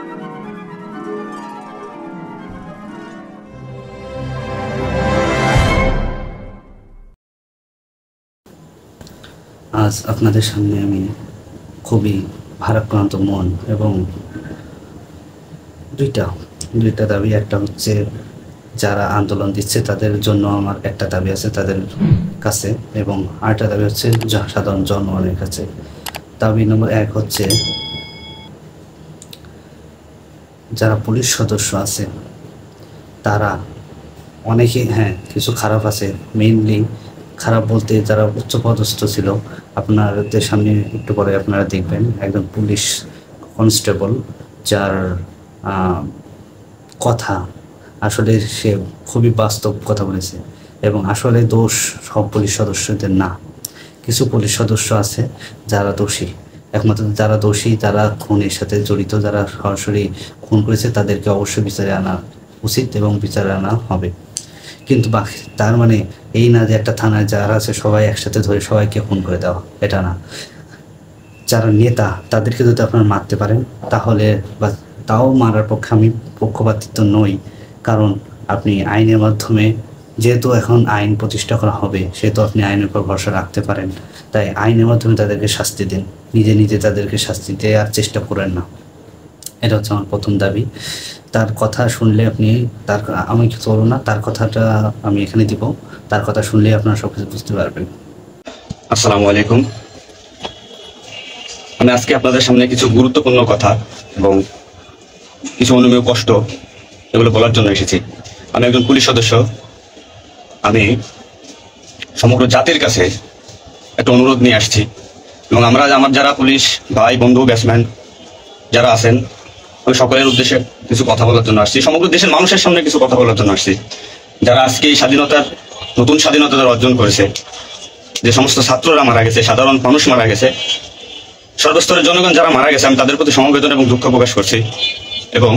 আজ আপনাদের সামনে আমি খুবই ভারাক্রান্ত মন এবং দুইটা দাবি। একটা হচ্ছে যারা আন্দোলন দিচ্ছে তাদের জন্য আমার একটা দাবি আছে তাদের কাছে, এবং আরেকটা দাবি হচ্ছে সাধারণ জনগণের কাছে। দাবি নম্বর 1 হচ্ছে যারা পুলিশ সদস্য আছে তারা অনেকে, কিছু খারাপ আছে, মেইনলি খারাপ বলতে যারা উচ্চপদস্থ ছিল, আপনাদের সামনে একটু পরে আপনারা দেখবেন একজন পুলিশ কনস্টেবল যার কথা আসলে সে খুবই বাস্তব কথা বলেছে, এবং আসলে দোষ সব পুলিশ সদস্যদের না। কিছু পুলিশ সদস্য আছে যারা দোষী, একমাত্র যারা দোষী তারা খুনের সাথে জড়িত, যারা সরাসরি খুন করেছে তাদেরকে অবশ্যই বিচারে আনা উচিত এবং বিচারে আনা হবে। কিন্তু বাকি তার মানে এই না যে একটা থানায় যারা আছে সবাই একসাথে ধরে সবাইকে খুন করে দেওয়া, এটা না। যারা নেতা তাদেরকে যদি আপনারা মারতে পারেন তাহলে, বা তাও মারার পক্ষে আমি পক্ষপাতিত্ব নই, কারণ আপনি আইনের মাধ্যমে, যেহেতু এখন আইন প্রতিষ্ঠা করা হবে সেহেতু আপনি আইনের উপর ভরসা রাখতে পারেন, তাই আইনের মাধ্যমে তাদেরকে শাস্তি দিন, নিজে তাদেরকে শাস্তি দেওয়ার চেষ্টা করেন না। এটা হচ্ছে আমার প্রথম দাবি। তার কথা শুনলে আপনি আমি কিছু বলবো না, তার কথাটা আমি এখানে দিব, তার কথা শুনলে আপনারা সব কিছু বুঝতে পারবেন। আসসালামু আলাইকুম। আমি আজকে আপনাদের সামনে কিছু গুরুত্বপূর্ণ কথা এবং কিছু অনুমেয় কষ্ট এগুলো বলার জন্য এসেছি। আমি একজন পুলিশ সদস্য। আমি সমগ্র জাতির কাছে একটা অনুরোধ নিয়ে আসছি, এবং আমার যারা পুলিশ ভাই বন্ধু ব্যাটসম্যান যারা আছেন, আমি সকলের উদ্দেশ্যে কিছু কথা বলার জন্য আসছি, সমগ্র দেশের মানুষের সামনে কিছু কথা বলার জন্য আসছি। যারা আজকে এই নতুন স্বাধীনতা অর্জন করেছে, যে সমস্ত ছাত্ররা মারা গেছে, সাধারণ মানুষ মারা গেছে, সর্বস্তরের জনগণ যারা মারা গেছে, আমি তাদের প্রতি সমবেদনা এবং দুঃখ প্রকাশ করছি। এবং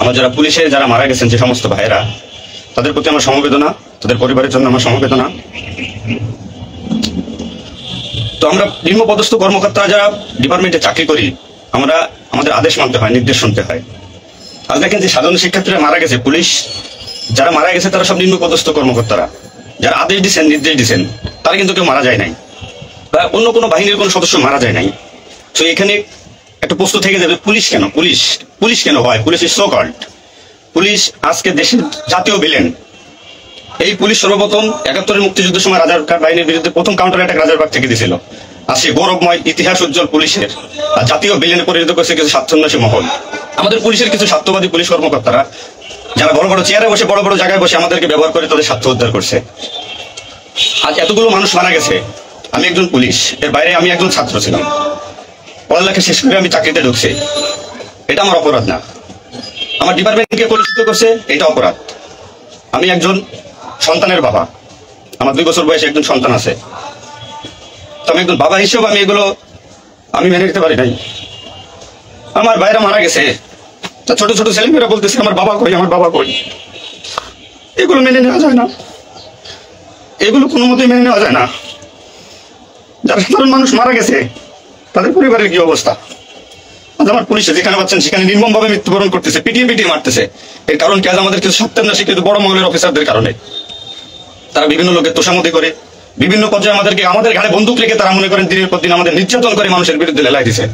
আমার যারা পুলিশে যারা মারা গেছেন যে সমস্ত ভাইয়েরা, তাদের প্রতি আমার সমবেদনা, তাদের পরিবারের জন্য আমার সমবেদনা। তো আমরা নিম্নপদস্থ কর্মকর্তারা যারা ডিপার্টমেন্টে চাকরি করি, আমাদের আদেশ মানতে হয়, নির্দেশ শুনতে হয়। আজ দেখেন যে সাধারণ শিক্ষার্থীরা মারা গেছে, পুলিশ যারা মারা গেছে তারা সব নিম্নপদস্থ কর্মকর্তারা, যারা আদেশ দিচ্ছেন নির্দেশ দিচ্ছেন, তারা কিন্তু কেউ মারা যায় নাই, বা অন্য কোনো বাহিনীর কোনো সদস্য মারা যায় নাই। তো এখানে একটা প্রশ্ন থেকে যাবে, পুলিশ কেন হয়? Police is so called. Police আজকে দেশের জাতীয় ভিলেন। এই পুলিশ সর্বপ্রথম ৭১-এর মুক্তিযুদ্ধের সময় রাজারবাগ বাহিনীর বিরুদ্ধে প্রথম কাউন্টার অ্যাটাক রাজারবাগ থেকে দিয়েছিল। আর সেই গৌরবময় ইতিহাস উজ্জ্বল পুলিশের আর জাতীয় ভিলেনে পরিণত করেছে কিছু স্বার্থন্বেষী মহল। আমাদের পুলিশের কিছু স্বার্থবাদী পুলিশ কর্মকর্তারা যারা বড় বড় চেয়ারে বসে, বড় বড় জায়গায় বসে আমাদেরকে ব্যবহার করে তাদের স্বার্থ উদ্ধার করছে। আজ এতগুলো মানুষ মারা গেছে। আমি একজন পুলিশ, এর বাইরে আমি একজন ছাত্র ছিলাম, পড়ালেখা শেষ করে আমি চাকরিতে ঢুকছি। এটা আমার অপরাধ না। আমার ডিপার্টমেন্টকে পরিচিত করছে, এটা অপরাধ। আমি একজন সন্তানের বাবা, আমার 2 বছর বয়সে একজন সন্তান আছে। তো আমি একজন বাবা হিসেবে আমি মেনে নিতে পারি নাই। আমার ভাইরা মারা গেছে, তা ছোট ছোট ছেলেমেয়েরা বলতেছে আমার বাবা কই, আমার বাবা কই। এগুলো মেনে নেওয়া যায় না, এগুলো কোনো মতেই মেনে নেওয়া যায় না। যারা সাধারণ মানুষ মারা গেছে তাদের পরিবারের কি অবস্থা? আজ আমার পুলিশে যেখানে পাচ্ছেন সেখানে নির্মমভাবে মৃত্যুবরণ করতেছে, পিটিয়ে মারতেছে। এর কারণ কি? আজ আমাদের কিছু সত্যান্বেষী বড় মহলের অফিসারদের কারণে। তারা বিভিন্ন লোকের তোষামতি করে, বিভিন্ন পর্যায়ে আমাদের ঘাড়ে বন্দুক রেখে তারা মনে করেন দিনের পর দিন আমাদের নির্যাতন করে মানুষের বিরুদ্ধে লেলাই দিছে।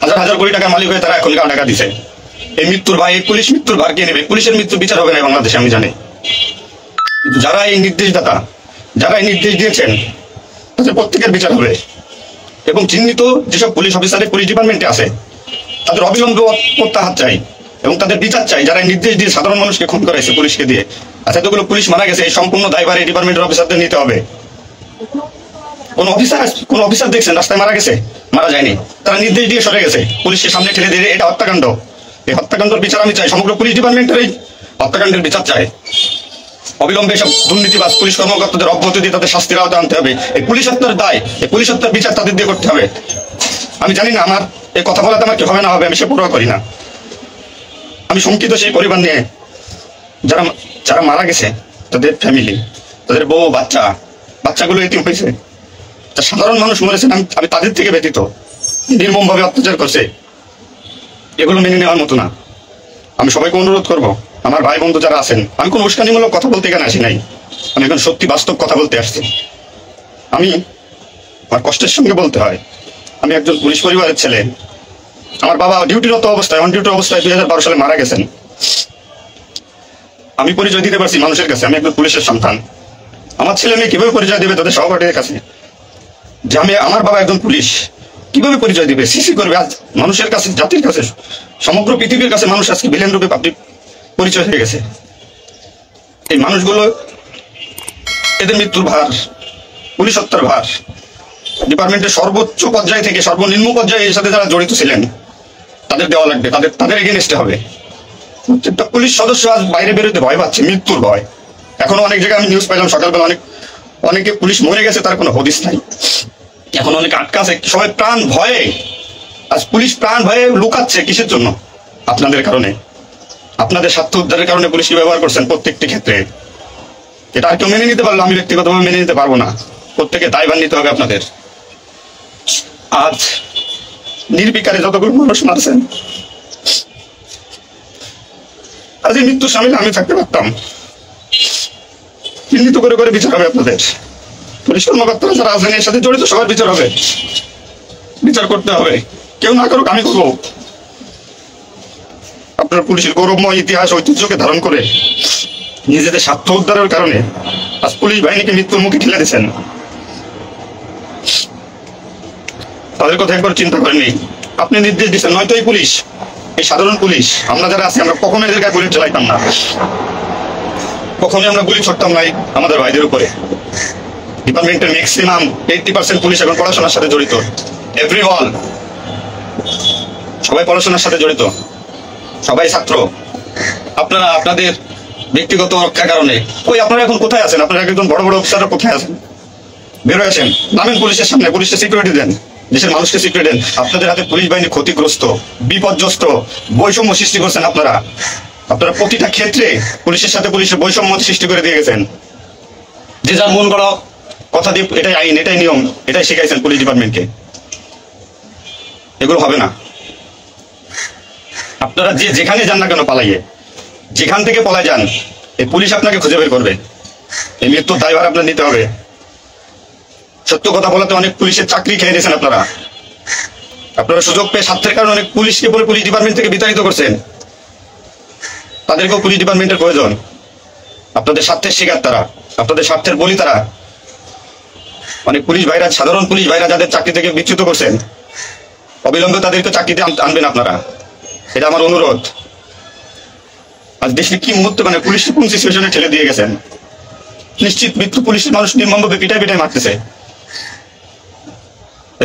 হাজার হাজার কোটি টাকার মালিক হয়ে তারা এখন টাকা দিছে। এই মৃত্যুর ভাই, পুলিশ মৃত্যুর ভার কে নেবে? পুলিশের মৃত্যুর বিচার হবে না বাংলাদেশে, আমি জানি। কিন্তু যারা এই নির্দেশদাতা, যারা এই নির্দেশ দিয়েছেন, তাদের প্রত্যেকের বিচার হবে। এবং চিহ্নিত যেসব পুলিশ অফিসারের পুলিশ ডিপার্টমেন্টে আছে তাদের অবিলম্বে প্রত্যাহার চাই এবং তাদের বিচার চাই, যারা নির্দেশ দিয়ে সাধারণ মানুষকে খুন করাইছে পুলিশকে দিয়ে। আচ্ছা, এতগুলো পুলিশ মারা গেছে, এই সম্পূর্ণ দায়ভার এই ডিপার্টমেন্টের অফিসারদের নিতে হবে। কোন অফিসার দেখছেন রাস্তায় মারা গেছে? মারা যায়নি। তারা নির্দেশ দিয়ে সরে গেছে, পুলিশকে সামনে ঠেলে দিয়ে। এটা হত্যাকাণ্ড। এই হত্যাকাণ্ডের বিচার আমি চাই, সমগ্র পুলিশ ডিপার্টমেন্টের এই হত্যাকাণ্ডের বিচার চাই। অবিলম্বে সব দুর্নীতিবাজ পুলিশ কর্মকর্তাদের অব্যাহতি দিয়ে তাদের শাস্তির আওতায় আনতে হবে। এই পুলিশ হত্যার দায়, এই পুলিশ হত্যার বিচার তাদের দিয়ে করতে হবে। আমি জানি না আমার এই কথা বলাতে আমার কি হবে না হবে, আমি সে পরোয়া করি না। আমি শঙ্কিত সেই পরিবার নিয়ে, যারা মারা গেছে, তাদের ফ্যামিলি, তাদের বউ বাচ্চাগুলো এতিম হয়েছে। সাধারণ মানুষ মরেছেন, আমি তাদের থেকে ব্যতীত। নির্মমভাবে অত্যাচার করছে। এগুলো মেনে নেওয়ার মতো না। আমি সবাইকে অনুরোধ করব, আমার ভাই বন্ধু যারা আছেন, আমি কোনো উস্কানিমূলক কথা বলতে এখানে আসি নাই, আমি এখন সত্যি বাস্তব কথা বলতে আসছি। আমি আমার কষ্টের সঙ্গে বলতে হয়, আমি একজন পুলিশ পরিবারের ছেলে। আমার বাবা ডিউটিরত অবস্থায়, অন ডিউটি অবস্থায় 2012 সালে মারা গেছেন। আমি পরিচয় দিতে পারছি মানুষের কাছে, আমি একজন পুলিশের সন্তান। আমার ছেলে মেয়ে কিভাবে পরিচয় দিবে তাদের সহপাঠীদের কাছে যে আমি, আমার বাবা একজন পুলিশ? কিভাবে পরিচয় দিবে? সিসি করবে আজ মানুষের কাছে, জাতির কাছে, সমগ্র পৃথিবীর কাছে মানুষ আজকে ভিলেন রূপে পাবলিক পরিচয় হয়ে গেছে। এই মানুষগুলো, এদের মৃত্যুর ভার, পুলিশ হত্যার ভার ডিপার্টমেন্টের সর্বোচ্চ পর্যায় থেকে সর্বনিম্ন পর্যায়ে এর সাথে যারা জড়িত ছিলেন তাদের দেওয়া লাগবে, তাদের এগেনস্টে হবে। প্রত্যেকটা পুলিশ সদস্য আজ বাইরে বেরোতে ভয় পাচ্ছে, মৃত্যুর ভয়। এখনো অনেক জায়গায় আমি নিউজ পাইলাম সকালবেলা, অনেকে পুলিশ মরে গেছে, তার কোনো হদিস নাই। এখন অনেক আটকা আছে, সবাই প্রাণ ভয়ে, আজ পুলিশ প্রাণ ভয়ে লুকাচ্ছে। কিসের জন্য? আপনাদের কারণে, আপনাদের স্বার্থ উদ্ধারের কারণে পুলিশকে ব্যবহার করছেন প্রত্যেকটি ক্ষেত্রে। এটা আর কেউ মেনে নিতে পারলো, আমি ব্যক্তিগতভাবে মেনে নিতে পারবো না। প্রত্যেকে দায়ভার নিতে হবে আপনাদের। আজ নির্বিকারে যতগুলো মানুষ মারছেন, আজ এই মৃত্যুর সামিল আমি থাকতে পারতাম। চিহ্নিত করে করে বিচার হবে আপনাদের। পুলিশ কর্মকর্তারা যারা আছেন এর সাথে জড়িত সবার বিচার হবে, বিচার করতে হবে। কেউ না করুক, আমি করবো। আপনার পুলিশের গৌরবময় ইতিহাস ঐতিহ্যকে ধারণ করে নিজেদের স্বার্থ উদ্ধারের কারণে আজ পুলিশ বাহিনীকে মৃত্যুর মুখে ঠেলে দিচ্ছেন। তাদের কথা একবার চিন্তা করেননি। আপনি নির্দেশ দিচ্ছেন, নয়তো এই পুলিশ, এই সাধারণ পুলিশ, আমরা যারা আছি, আমরা কখনো এদের গায়ে বুলেট চালাইতাম না, কখনোই আমরা গুলি ছড়তাম নাই আমাদের ভাইদের উপরে। ডিপার্টমেন্টের ম্যাক্সিমাম 80% পুলিশ এখন পড়াশোনার সাথে জড়িত। এভরিওয়ান, সবাই পড়াশোনার সাথে জড়িত, সবাই ছাত্র। আপনারা আপনাদের ব্যক্তিগত রক্ষার কারণে ওই আপনারা এখন কোথায় আছেন? আপনারা একজন বড় বড় অফিসাররা কোথায় আছেন? বের হয়েছেন, নামেন পুলিশের সামনে, পুলিশের সিকিউরিটি দেন, দেশের মানুষকে সিকিউরিটি দেন। আপনাদের হাতে পুলিশ বাহিনী ক্ষতিগ্রস্ত, বিপর্যস্ত, বৈষম্য সৃষ্টি করছেন আপনারা। আপনারা প্রতিটা ক্ষেত্রে পুলিশের সাথে পুলিশের বৈষম্য সৃষ্টি করে দিয়ে গেছেন। যে যার মন গড়া কথা দিয়ে এটাই আইন, এটাই নিয়ম, এটাই শিখাইছেন পুলিশ ডিপার্টমেন্টকে। এগুলো হবে না। আপনারা যে যেখানে যান না কেন পালাইয়ে, যেখান থেকে পলাই যান, এই পুলিশ আপনাকে খুঁজে বের করবে। এই মৃত্যুর দায়ভার আপনার নিতে হবে। সত্য কথা বলাতে অনেক পুলিশের চাকরি খেয়ে দিয়েছেন আপনারা। আপনারা সুযোগ পেয়ে স্বার্থের কারণে অনেক পুলিশকে বলে পুলিশ ডিপার্টমেন্ট থেকে বিতাড়িত করছেন। তাদেরকেও পুলিশ ডিপার্টমেন্টের প্রয়োজন। আপনাদের স্বার্থের শিকার তারা, আপনাদের স্বার্থের বলি তারা। অনেক পুলিশ ভাইরা, সাধারণ পুলিশ ভাইরা যাদের চাকরি থেকে বিচ্যুত করছেন, অবিলম্বে তাদেরকে চাকরিতে আনবেন আপনারা, এটা আমার অনুরোধ। আজ দেশে কি মুহূর্তে মানে পুলিশ কোন সিচুয়েশনে ঠেলে দিয়ে গেছেন। নিশ্চিত মৃত্যু, পুলিশের মানুষ নির্মমভাবে পিটাই পিটাই মারতেছে।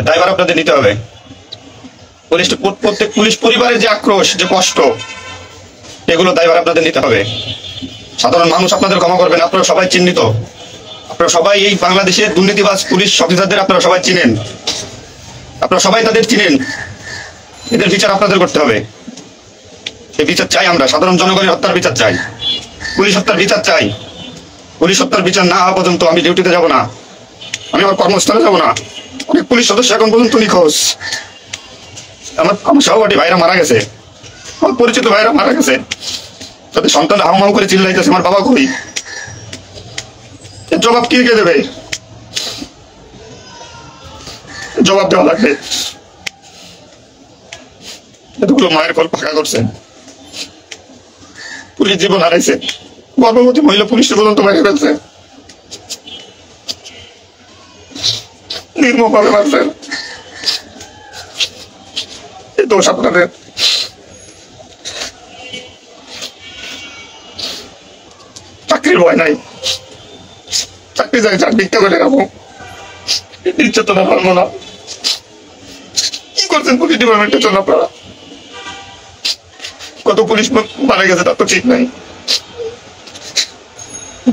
দায়ভার আপনাদের নিতে হবে। প্রত্যেক পুলিশ পরিবারের যে আক্রোশ, যে কষ্ট, এগুলো দায়ভার আপনাদের নিতে হবে। সাধারণ মানুষ আপনাদের ক্ষমা করবেন। আপনারা সবাই চিহ্নিত, আপনারা সবাই এই বাংলাদেশের দুর্নীতিবাজ পুলিশ অফিসারদের আপনারা সবাই চিনেন, আপনারা সবাই তাদের চিনেন। এদের বিচার আপনাদের করতে হবে। এই বিচার চাই আমরা, সাধারণ জনগণের হত্যার বিচার চাই, পুলিশ হত্যার বিচার চাই। পুলিশ হত্যার বিচার না হওয়া পর্যন্ত আমি ডিউটিতে যাব না, আমি আমার কর্মস্থলে যাব না। অনেক পুলিশ সদস্য এখন পর্যন্ত নিখোঁজ। আমার সহপাঠী ভাইরা মারা গেছে, আমার পরিচিত ভাইরা মারা গেছে, তাদের সন্তান হাউ করে চিল্লাইতেছে, আমার বাবা কই? জবাব কে কে দেবে? জবাব দেওয়া লাগবে। এতগুলো মায়ের কল ফাঁকা করছেন, পুলিশ জীবন হারাইছে, গর্ভবতী মহিলা পুলিশের পর্যন্ত মেরে ফেলছে, নির্মমভাবে মারছেন। এই দোষ আপনাদের। চাকরির ভয় নাই, চাকরি যাই চাক ভিক্ষা করে খাবো, নির্যাতনা পারবো না। কি করছেন পুলিশ ডিপার্টমেন্টের জন্য আপনারা? কত পুলিশ মারা গেছে তার তো ঠিক নাই।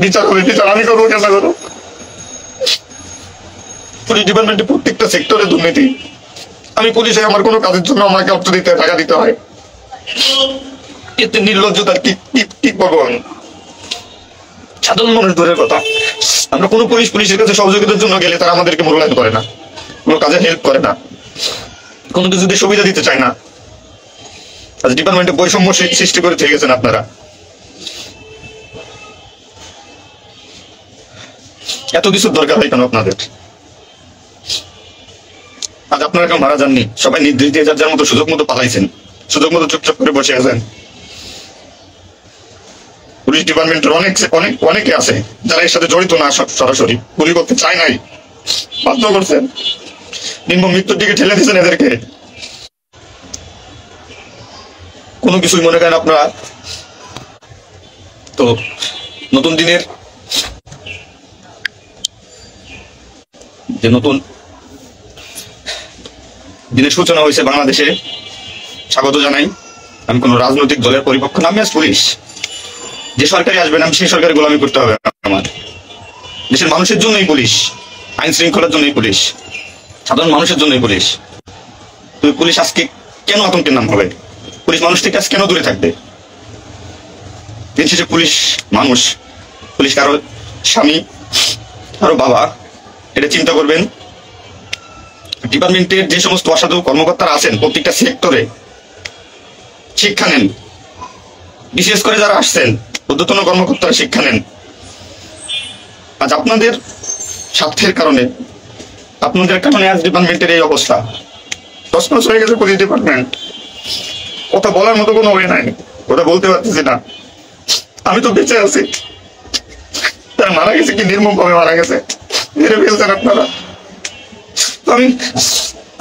বিচার হবে, বিচার আমি করবো, কেন করবো? পুলিশ ডিপার্টমেন্টে প্রত্যেকটা সেক্টরে দুর্নীতি। আমি পুলিশে আমার কোনো কাজের জন্য আমাকে অর্থ দিতে, টাকা দিতে হয়। এতে নির্লজ্জতার কি করবো আমি? সাধারণ মানুষ দূরের কথা, আমরা কোনো পুলিশের কাছে সহযোগিতার জন্য গেলে তারা আমাদেরকে মূল্যায়ন করে না, কোনো কাজে হেল্প করে না, কোনো কিছুতে সুবিধা দিতে চায় না। আজ ডিপার্টমেন্টে বৈষম্য সৃষ্টি করে থেকে গেছেন আপনারা। এত কিছু দরকার হয় কেন আপনাদের? আজ আপনারা কেউ মারা যাননি, সবাই নির্দেশ দিয়ে যার মতো সুযোগ মতো পালাইছেন, সুযোগ মতো চুপচাপ করে বসে আছেন। পুলিশ ডিপার্টমেন্টের অনেকে আছে যারা এর সাথে জড়িত না, সরাসরি গুলি করতে চায় নাই, বাধ্য করছেন, নির্মম মৃত্যুর দিকে ঠেলে দিয়েছেন এদেরকে। কোনো কিছুই মনে করেন আপনারা। তো নতুন দিনের সূচনা হয়েছে বাংলাদেশে, স্বাগত জানাই। আমি কোন রাজনৈতিক দলের পরিপক্ষ না, আমি আজ পুলিশ। যে সরকারি আসবেন আমি সেই সরকারের গোলামি করতে হবে আমার। দেশের মানুষের জন্যই পুলিশ, আইন শৃঙ্খলার জন্যই পুলিশ, সাধারণ মানুষের জন্যই পুলিশ। তুমি পুলিশ আজকে কেন আতঙ্কের নাম হবে? পুলিশ মানুষ থেকে আজ কেন দূরে থাকবে? দিন শেষে পুলিশ মানুষ, পুলিশ কারো স্বামী, কারো বাবা। এটা চিন্তা করবেন। ডিপার্টমেন্টের যে সমস্ত অসাধু কর্মকর্তারা আছেন প্রত্যেকটা সেক্টরে শিক্ষা নেন, বিশেষ করে যারা আসছেন ঊর্ধ্বতন কর্মকর্তারা শিক্ষা নেন। আজ আপনাদের স্বার্থের কারণে, আপনাদের কারণে আজ ডিপার্টমেন্টের এই অবস্থা। তছনছ হয়ে গেছে পুলিশ ডিপার্টমেন্ট। কথা বলার মতো কোনো ওয়ে নাই, কথা বলতে পারতেছি না। আমি তো বেঁচে আছি, তারা মারা গেছে কি নির্মম ভাবে মারা গেছে, মেরে ফেলছেন আপনারা।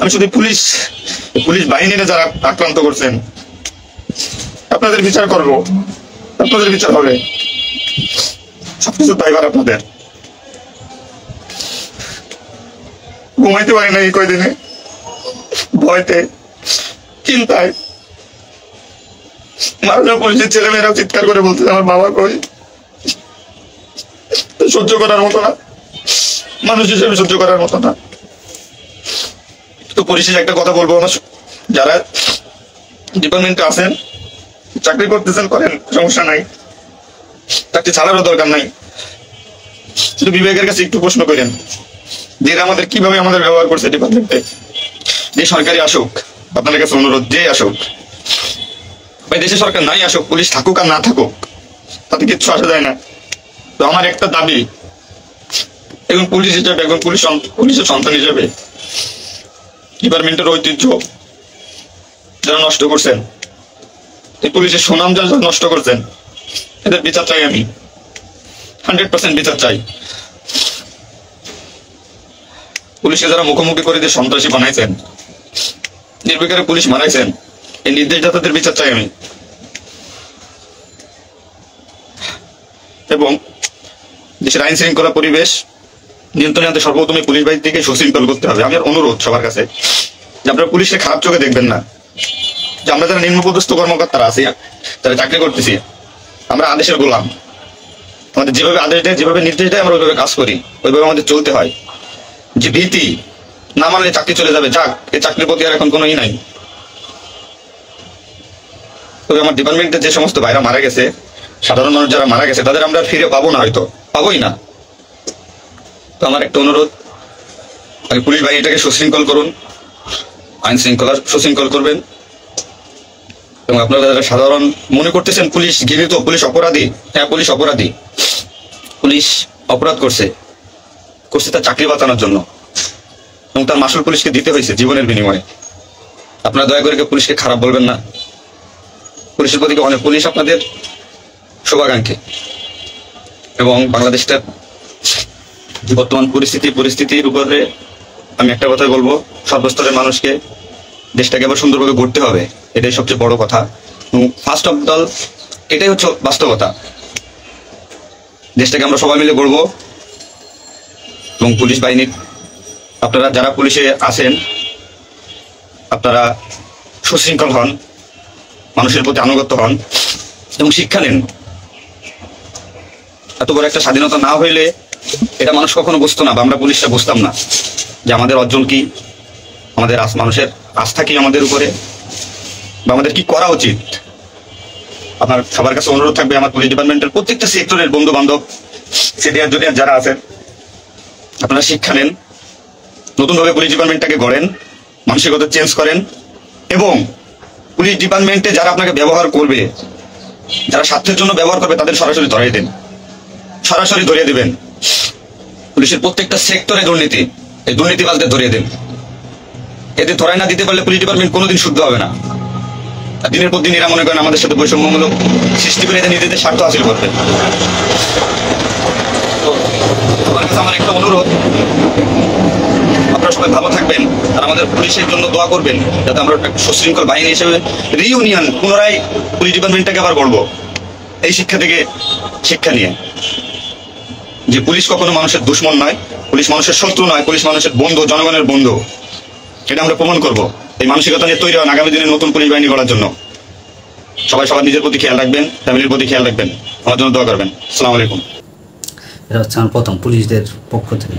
আমি শুধু পুলিশ বাহিনীরা যারা আক্রান্ত করছেন আপনাদের বিচার করব, আপনাদের বিচার হবে, সবকিছু দায়ভার আপনাদের। ঘুমাইতে পারি না এই কয়দিনে, ভয়তে, চিন্তায়। মারা যাওয়া পুলিশের ছেলেমেয়েরাও চিৎকার করে বলতে আমার বাবা কই। সহ্য করার মতো না, মানুষ হিসেবে সহ্য করার মতো না। তো পরিশেষে একটা কথা বলবো, আমার যারা ডিপার্টমেন্টে আছেন, চাকরি করতেছেন করেন, সমস্যা নাই, চাকরি ছাড়ারও দরকার নাই। শুধু বিবেকের কাছে একটু প্রশ্ন করেন যে এরা আমাদের কিভাবে আমাদের ব্যবহার করছে ডিপার্টমেন্টে। যে সরকারি আসুক, আপনাদের কাছে অনুরোধ, যে আসুক ভাই, দেশে সরকার নাই আসুক, পুলিশ থাকুক আর না থাকুক তাতে কিচ্ছু আসা যায় না। তো আমার একটা দাবি, একজন পুলিশ হিসেবে, একজন পুলিশের সন্তান হিসেবে, ডিপার্টমেন্টের ঐতিহ্য যারা নষ্ট করছেন, পুলিশের সুনাম যারা নষ্ট করছেন, এদের বিচার চাই আমি, 100% বিচার চাই। পুলিশকে যারা মুখোমুখি করে দিয়ে সন্ত্রাসী বানাইছেন, নির্বিকারে পুলিশ মারাইছেন, এই নির্দেশদাতাদের বিচার চাই আমি। এবং দেশের আইন শৃঙ্খলা পরিবেশ নিয়ন্ত্রণে আনতে সর্বপ্রথম পুলিশ বাহিনীকে সুশৃঙ্খল করতে হবে। আমি অনুরোধ সবার কাছে যে আপনারা পুলিশকে খারাপ চোখে দেখবেন না। যে আমরা যারা নিম্নপদস্থ কর্মকর্তারা আছি, যারা চাকরি করতেছি, আমরা আদেশের গোলাম। আমাদের যেভাবে আদেশ দেয়, যেভাবে নির্দেশ দেয়, আমরা ওইভাবে কাজ করি, ওইভাবে আমাদের চলতে হয়। যে ভীতি, না মানলে চাকরি চলে যাবে, যাক, এই চাকরির প্রতি আর এখন কোনো নাই। তবে আমার ডিপার্টমেন্টে যে সমস্ত ভাইরা মারা গেছে, সাধারণ মানুষ যারা মারা গেছে, তাদের আমরা ফিরে পাবো না, হয়তো পাবোই না। তো আমার একটা অনুরোধ, আগে পুলিশ বাহিনীটাকে সুশৃঙ্খল করুন, আইন শৃঙ্খলা সুশৃঙ্খল করবেন। এবং আপনারা যারা সাধারণ মনে করতেছেন পুলিশ ঘৃণিত, পুলিশ অপরাধী, হ্যাঁ পুলিশ অপরাধী, পুলিশ অপরাধ করছে তার চাকরি বাঁচানোর জন্য, এবং তার মাসুল পুলিশকে দিতে হয়েছে জীবনের বিনিময়ে। আপনারা দয়া করে পুলিশকে খারাপ বলবেন না। পুলিশের প্রতি অনেক, পুলিশ আপনাদের শুভাকাঙ্ক্ষী। এবং বাংলাদেশটার বর্তমান পরিস্থিতির উপরে আমি একটা কথাই বলবো, সর্বস্তরের মানুষকে দেশটাকে আবার সুন্দরভাবে গড়তে হবে, এটাই সবচেয়ে বড় কথা। ফার্স্ট অফ অল এটাই হচ্ছে বাস্তবতা। দেশটাকে আমরা সবাই মিলে গড়বো। এবং পুলিশ বাহিনীর আপনারা যারা পুলিশে আছেন, আপনারা সুশৃঙ্খল হন, মানুষের প্রতি আনুগত্য হন এবং শিক্ষা নেন। এত বড় একটা স্বাধীনতা না হইলে এটা মানুষ কখনো বুঝতো না, বা আমরা পুলিশরা বুঝতাম না যে আমাদের অর্জন কি, আমাদের মানুষের আস্থা কি আমাদের উপরে, বা আমাদের কি করা উচিত। আপনার সবার কাছে অনুরোধ থাকবে, আমার পুলিশ ডিপার্টমেন্টের প্রত্যেকটা সেক্টরের বন্ধু বান্ধব, সিনিয়র জুনিয়র যারা আছেন, আপনারা শিক্ষা নেন, নতুনভাবে পুলিশ ডিপার্টমেন্টটাকে গড়েন, মানসিকতা চেঞ্জ করেন, এবং পুলিশ ডিপার্টমেন্টে যারা আপনাকে ব্যবহার করবে, যারা স্বার্থের জন্য ব্যবহার করবে, তাদের সরাসরি ধরিয়ে দেন, সরাসরি ধরিয়ে দেবেন। পুলিশের প্রত্যেকটা সেক্টরে দুর্নীতি, এই দুর্নীতিবাজদের ধরিয়ে দেন। এদের ধরাই না দিতে পারলে পুলিশ ডিপার্টমেন্ট কোনোদিন শুদ্ধ হবে না। আর দিনের পর দিন এরা মনে করেন আমাদের সাথে বৈষম্যমূলক সৃষ্টি করে এদের নিজেদের স্বার্থ হাসিল করবে। তো তোমার কাছে আমার একটা অনুরোধ, আপনারা সবাই ভালো থাকবেন আর আমাদের পুলিশের জন্য দোয়া করবেন, যাতে আমরা একটা সুশৃঙ্খল বাহিনী হিসেবে রিইউনিয়ন পুনরায় পুলিশ ডিপার্টমেন্টটাকে আবার গড়বো। এই শিক্ষা থেকে শিক্ষা নিয়ে যে পুলিশ কখনো মানুষের দুশ্মন নয়, পুলিশ মানুষের শত্রু নয়, পুলিশ মানুষের বন্ধু, জনগণের বন্ধু। এটা আমরা প্রমাণ করবো। এই মানসিকতা নিয়ে তৈরি হন আগামী দিনে নতুন পুলিশ বাহিনী গড়ার জন্য। সবাই সবার নিজের প্রতি খেয়াল রাখবেন, ফ্যামিলির প্রতি খেয়াল রাখবেন, আমার জন্য দোয়া করবেন। আসসালামু আলাইকুম। এটা হচ্ছে আমার প্রথম পুলিশদের পক্ষ থেকে।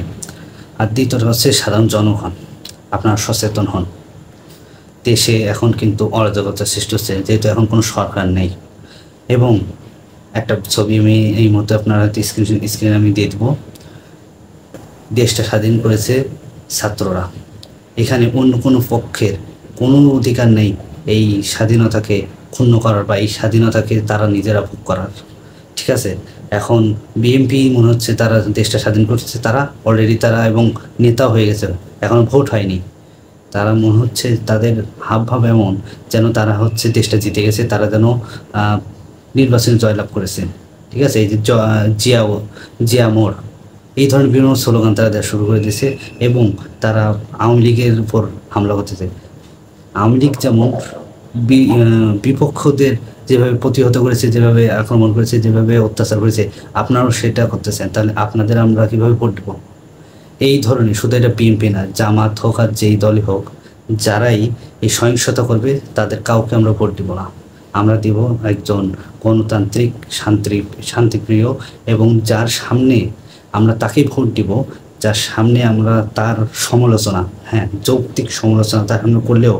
আর দ্বিতীয়টা হচ্ছে সাধারণ জনগণ, আপনারা সচেতন হন। দেশে এখন কিন্তু অরাজকতা সৃষ্টি হচ্ছে, যেহেতু এখন কোনো সরকার নেই। এবং একটা ছবি আমি এই মুহূর্তে আপনারা স্ক্রিনে আমি দিয়ে দেবো। দেশটা স্বাধীন করেছে ছাত্ররা, এখানে অন্য কোনো পক্ষের কোনো অধিকার নেই এই স্বাধীনতাকে ক্ষুণ্ণ করার বা এই স্বাধীনতাকে তারা নিজেরা ভোগ করার। ঠিক আছে, এখন বিএনপি মনে হচ্ছে তারা দেশটা স্বাধীন করছে, তারা অলরেডি তারা এবং নেতা হয়ে গেছে, এখন ভোট হয়নি। তারা মনে হচ্ছে তাদের হাবভাব এমন যেন তারা হচ্ছে দেশটা জিতে গেছে, তারা যেন নির্বাচনে জয়লাভ করেছে। ঠিক আছে, এই যে জিয়া মোড়, এই ধরনের বিভিন্ন স্লোগান তারা দেওয়া শুরু করে দিয়েছে এবং তারা আওয়ামী লীগের উপর হামলা করতেছে। আওয়ামী লীগ যেমন বিপক্ষদের যেভাবে প্রতিহত করেছে, যেভাবে আক্রমণ করেছে, যেভাবে অত্যাচার করেছে, আপনারাও সেটা করতেছেন। তাহলে আপনাদের আমরা কীভাবে ভোট দেবো? এই ধরনের, শুধু এটা বিএনপি না, জামাত হোক আর যেই দলই হোক, যারাই এই সহিংসতা করবে তাদের কাউকে আমরা ভোট দিব না। আমরা দিব একজন গণতান্ত্রিক, শান্তিপ্রিয় এবং যার সামনে আমরা তাকেই ভোট দিব, যার সামনে আমরা তার সমালোচনা, হ্যাঁ যৌক্তিক সমালোচনা তার সামনে করলেও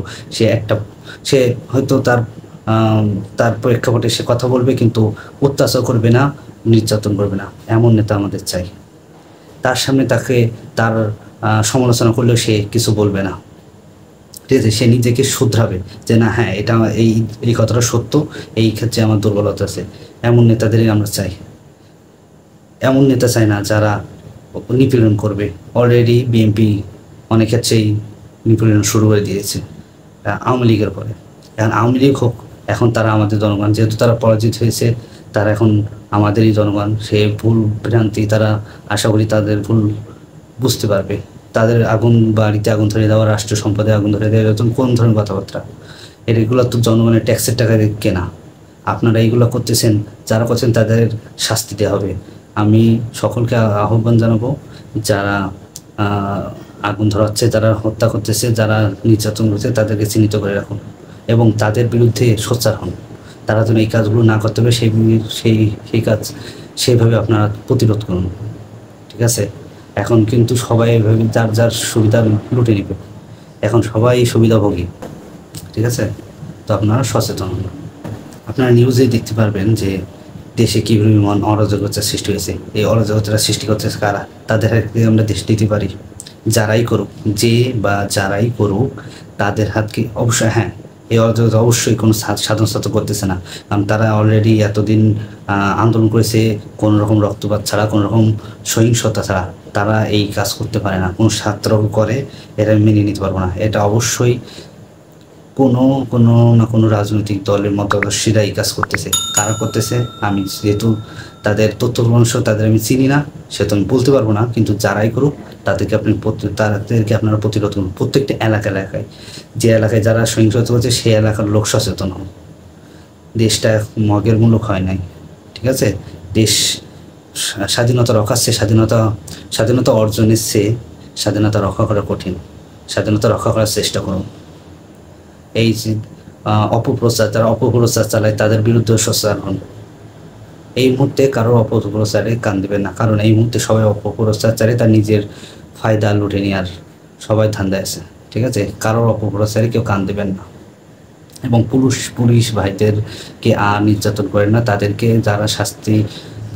সে হয়তো তার প্রেক্ষাপটে সে কথা বলবে, কিন্তু অত্যাচার করবে না, নির্যাতন করবে না। এমন নেতা আমাদের চাই। তার সামনে তার সমালোচনা করলেও সে কিছু বলবে না। ঠিক আছে, সে নিজেকে শুধরাবে যে না, হ্যাঁ এটা এই কথাটা সত্য, এই ক্ষেত্রে আমার দুর্বলতা আছে। এমন নেতাদেরই আমরা চাই। এমন নেতা চাই না যারা নিপীড়ন করবে। অলরেডি বিএনপি অনেক ক্ষেত্রেই নিপীড়ন শুরু করে দিয়েছে আওয়ামী লীগের পরে। এখন আওয়ামী লীগ হোক, এখন তারা আমাদের জনগণ, যেহেতু তারা পরাজিত হয়েছে, তারা এখন আমাদেরই জনগণ। সে ভুল ভ্রান্তি তারা আশা করি তাদের ভুল বুঝতে পারবে। তাদের বাড়িতে আগুন ধরে দেওয়া, রাষ্ট্র সম্পদে আগুন ধরে দেওয়া, এরকম কোন ধরনের কথাবার্তা? এগুলো তো জনগণের ট্যাক্সের টাকা কেনা। আপনারা এইগুলো করতেছেন, যারা করছেন তাদের শাস্তি দেওয়া হবে। আমি সকলকে আহ্বান জানাবো, যারা আগুন ধরাচ্ছে, যারা হত্যা করতেছে, যারা নির্যাতন করছে, তাদেরকে চিহ্নিত করে রাখুন এবং তাদের বিরুদ্ধে সোচ্চার হন। তারা যেন এই কাজগুলো না করতে হবে, সেই কাজ সেইভাবে আপনারা প্রতিরোধ করুন। ঠিক আছে, এখন কিন্তু সবাই এভাবে যার সুবিধা লুটে নেবে। এখন সবাই সুবিধাভোগী। ঠিক আছে, তো আপনারা সচেতন হন। আপনারা নিউজে দেখতে পারবেন যে দেশে কী পরিমাণ অরাজকতার সৃষ্টি হয়েছে। এই অরাজকতার সৃষ্টি করতেছে কারা? তাদের হাতে আমরা দেশ দিতে পারি। যারাই করুক, যারাই করুক, তাদের হাতকে অবশ্যই, হ্যাঁ এই অরাজকতা অবশ্যই কোনো সাধারণ ছাত্র করতেছে না, কারণ তারা অলরেডি এতদিন আন্দোলন করেছে কোনো রকম রক্তপাত ছাড়া, কোনো রকম সহিংসতা ছাড়া। তারা এই কাজ করতে পারে না। কোনো ছাত্র করে, এটা মেনে নিতে পারবো না। এটা অবশ্যই কোনো না কোনো রাজনৈতিক দলের মতাদর্শীরা এই কাজ করতেছে। কারা করতেছে আমি যেহেতু তাদের তথ্য প্রমাণসহ তাদের আমি চিনি না, সেহেতু আমি বলতে পারবো না। কিন্তু যারাই করুক তাদেরকে আপনারা প্রতিরোধ করুন। প্রত্যেকটা এলাকায়, যে এলাকায় যারা সহিংসতা করছে সেই এলাকার লোক সচেতন হন। দেশটা মগের মূলক হয় নাই। ঠিক আছে, দেশ স্বাধীনতা রক্ষাচ্ছে, স্বাধীনতা অর্জনের চেয়ে স্বাধীনতা রক্ষা করা কঠিন। স্বাধীনতা রক্ষা করার চেষ্টা করুন। এই যে যারা অপপ্রচার চালায় তাদের বিরুদ্ধে সোচ্চার হন। এই মুহূর্তে কারোর অপপ্রচারে কান দেবেন না, কারণ এই মুহূর্তে সবাই অপপ্রচার চালে তার নিজের ফায়দা লুটে নেওয়ার সবাই ধান্দায় আছে। ঠিক আছে, কারোর অপপ্রচারে কেউ কান দেবেন না। এবং পুলিশ ভাইদেরকে নির্যাতন করেন না। তাদেরকে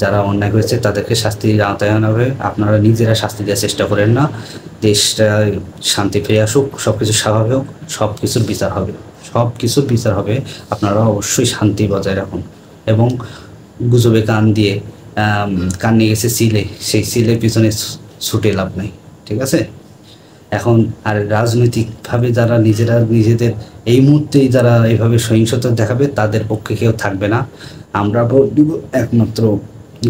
যারা অন্যায় করেছে তাদেরকে শাস্তির আওতায় আনা হবে। আপনারা নিজেরা শাস্তি দেওয়ার চেষ্টা করেন না। দেশটা শান্তি ফিরে আসুক, সব কিছু স্বাভাবিক হোক, সব কিছুর বিচার হবে। সব কিছুর বিচার হবে। আপনারা অবশ্যই শান্তি বজায় রাখুন এবং গুজবে কান দিয়ে কান নিয়ে গেছে সিলে, সেই সিলের পিছনে ছুটে লাভ নাই, ঠিক আছে? এখন আর রাজনৈতিকভাবে যারা নিজেদের এই মুহূর্তেই যারা এইভাবে সহিংসতা দেখাবে তাদের পক্ষে কেউ থাকবে না। আমরা ভোট দিব একমাত্র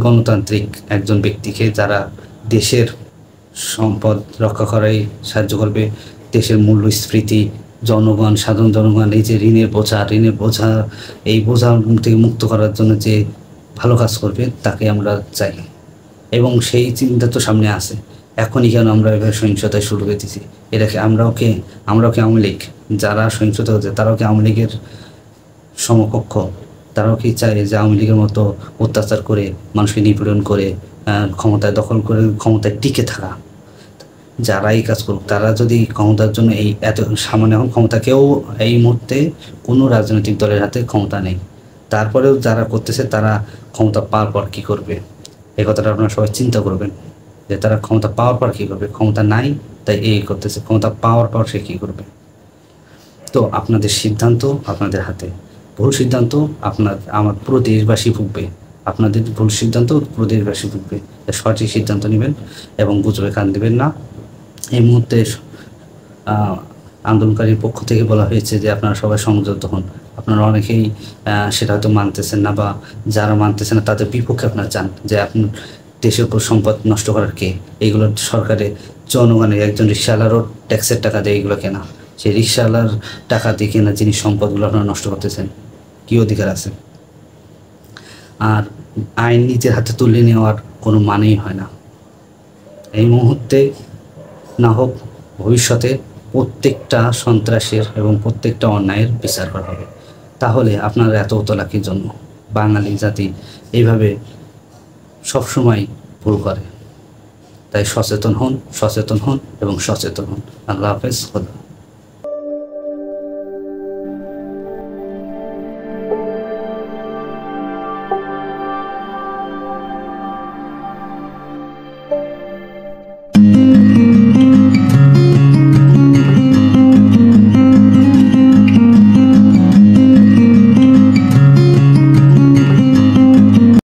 গণতান্ত্রিক একজন ব্যক্তিকে, যারা দেশের সম্পদ রক্ষা করাই সাহায্য করবে, দেশের মূল্যস্ফীতি, সাধারণ জনগণ এই যে ঋণের বোঝা এই বোঝা থেকে মুক্ত করার জন্য যে ভালো কাজ করবে তাকে আমরা চাই এবং সেই চিন্তা তো সামনে আসে। এখনই কেন আমরা এভাবে সহিংসতায় শুরু করে দিছি? এটাকে আমরাও কি আওয়ামী লীগ, যারা সহিংসতা হচ্ছে তারাও কি আওয়ামী লীগের সমকক্ষ? তারাও কি চায় যে আওয়ামী লীগের মতো অত্যাচার করে মানুষকে নিপীড়ন করে ক্ষমতায় দখল করে ক্ষমতায় টিকে থাকা? যারা এই কাজ করুক, তারা যদি ক্ষমতার জন্য এই এত সামান্য এখন ক্ষমতা, কেউ এই মুহূর্তে কোনো রাজনৈতিক দলের হাতে ক্ষমতা নেই, তারপরেও যারা করতেছে তারা ক্ষমতা পাওয়ার পর কী করবে, এই কথাটা আপনারা সবাই চিন্তা করবেন যে তারা ক্ষমতা পাওয়ার পর কী করবে। ক্ষমতা নাই তাই এই করতেছে, ক্ষমতা পাওয়ার পর সে কী করবে? তো আপনাদের সিদ্ধান্ত আপনাদের হাতে। ভুল সিদ্ধান্ত আমার পুরো দেশবাসী ভুগবে। আপনাদের ভুল সিদ্ধান্ত পুরো দেশবাসী ভুগবে। সঠিক সিদ্ধান্ত নেবেন এবং গুজবে কান দেবেন না। এই মুহূর্তে আন্দোলনকারীর পক্ষ থেকে বলা হয়েছে যে আপনারা সবাই সংযত হন। আপনারা অনেকেই সেটা হয়তো মানতেছেন না, বা যারা মানতেছেন না তাদের বিপক্ষে আপনারা চান যে আপনার দেশের উপর সম্পদ নষ্ট করার কে? এইগুলো সরকারে জনগণের, একজন রিক্সাওয়ালারও ট্যাক্সের টাকা দিয়ে এইগুলো কেনা, সেই রিক্সাওয়ালার টাকা দিয়ে কেনা জিনিস সম্পদগুলো আপনারা নষ্ট করতেছেন। কী অধিকার আছে? আর আইন নিজের হাতে তুলে নেওয়ার কোনো মানেই হয় না। এই মুহূর্তে না হোক, ভবিষ্যতে প্রত্যেকটা সন্ত্রাসের এবং প্রত্যেকটা অন্যায়ের বিচার করা হবে। তাহলে আপনারা এত তোলাকির জন্য বাঙালি জাতি এইভাবে সবসময় ভুল করে। তাই সচেতন হন এবং সচেতন হন। আল্লাহ হাফেজ।